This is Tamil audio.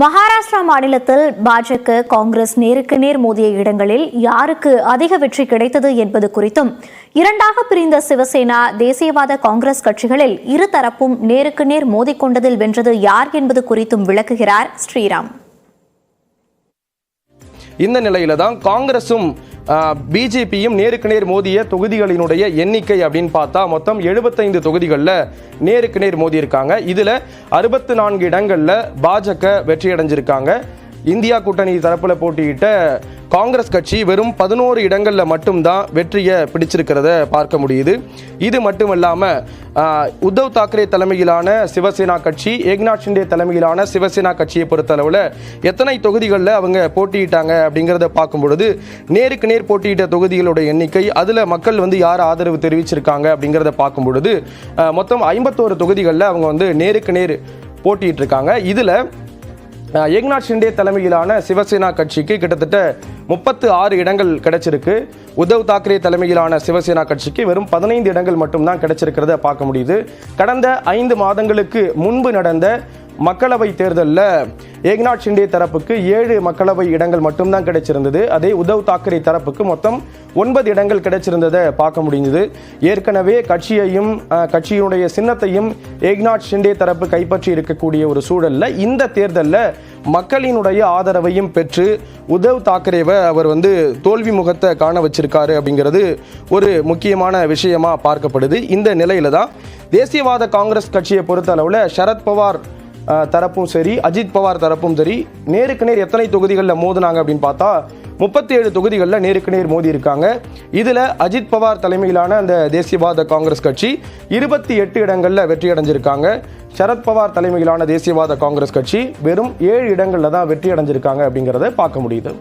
மகாராஷ்டிரா மாநிலத்தில் பாஜக காங்கிரஸ் நேருக்கு நேர் மோதிய இடங்களில் யாருக்கு அதிக வெற்றி கிடைத்தது என்பது குறித்தும், இரண்டாக பிரிந்த சிவசேனா தேசியவாத காங்கிரஸ் கட்சிகளில் இருதரப்பும் நேருக்கு நேர் மோதிக்கொண்டதில் வென்றது யார் என்பது குறித்தும் விளக்குகிறார் ஸ்ரீராம். இந்த நிலையில தான் காங்கிரசும் பிஜேபியும் நேருக்கு நேர் மோதிய தொகுதிகளினுடைய எண்ணிக்கை அப்படின்னு பார்த்தா மொத்தம் 75 தொகுதிகளில் நேருக்கு நேர் மோதி இருக்காங்க. இதுல 64 இடங்கள்ல பாஜக வெற்றி அடைஞ்சிருக்காங்க. இந்தியா கூட்டணி தரப்புல போட்டியிட்ட காங்கிரஸ் கட்சி வெறும் 11 இடங்கள்ல மட்டும்தான் வெற்றியை பிடிச்சிருக்கிறத பார்க்க முடியுது. இது மட்டுமல்லாம உத்தவ் தாக்கரே தலைமையிலான சிவசேனா கட்சி, ஏக்நாத் ஷிண்டே தலைமையிலான சிவசேனா கட்சியை பொறுத்தளவில் எத்தனை தொகுதிகளில் அவங்க போட்டியிட்டாங்க அப்படிங்கிறத பார்க்கும் பொழுது நேருக்கு நேர் போட்டியிட்ட தொகுதிகளோட எண்ணிக்கை, அதில் மக்கள் யார் ஆதரவு தெரிவிச்சிருக்காங்க அப்படிங்கிறத பார்க்கும் பொழுது மொத்தம் 51 தொகுதிகளில் அவங்க நேருக்கு நேர் போட்டிட்டு இருக்காங்க. இதில் ஏக்நாத் ஷிண்டே தலைமையிலான சிவசேனா கட்சிக்கு கிட்டத்தட்ட 36 இடங்கள் கிடைச்சிருக்கு. உத்தவ் தாக்கரே தலைமையிலான சிவசேனா கட்சிக்கு வெறும் 15 இடங்கள் மட்டும்தான் கிடைச்சிருக்கிறத பார்க்க முடியுது. கடந்த 5 மாதங்களுக்கு முன்பு நடந்த மக்களவை தேர்தலில் ஏக்நாத் ஷிண்டே தரப்புக்கு 7 மக்களவை இடங்கள் மட்டும்தான் கிடைச்சிருந்தது. அதே உத்தவ் தாக்கரே தரப்புக்கு மொத்தம் 9 இடங்கள் கிடைச்சிருந்ததை பார்க்க முடிந்தது. ஏற்கனவே கட்சியையும் கட்சியினுடைய சின்னத்தையும் ஏக்நாத் ஷிண்டே தரப்பு கைப்பற்றி இருக்கக்கூடிய ஒரு சூழல்ல இந்த தேர்தலில் மக்களினுடைய ஆதரவையும் பெற்று உத்தவ் தாக்கரேவை அவர் தோல்வி முகத்தை காண வச்சிருக்காரு அப்படிங்கிறது ஒரு முக்கியமான விஷயமா பார்க்கப்படுது. இந்த நிலையில தான் தேசியவாத காங்கிரஸ் கட்சியை பொறுத்த அளவில் சரத்பவார் தரப்பும் சரி, அஜித் பவார் தரப்பும் சரி நேருக்கு நேர் எத்தனை தொகுதிகளில் மோதினாங்க அப்படின்னு பார்த்தா 37 தொகுதிகளில் நேருக்கு நேர் மோதி இருக்காங்க. இதில் அஜித் பவார் தலைமையிலான அந்த தேசியவாத காங்கிரஸ் கட்சி 28 இடங்களில் வெற்றி அடைஞ்சிருக்காங்க. சரத்பவார் தலைமையிலான தேசியவாத காங்கிரஸ் கட்சி வெறும் 7 இடங்களில் தான் வெற்றி அடைஞ்சிருக்காங்க அப்படிங்கிறத பார்க்க முடியுது.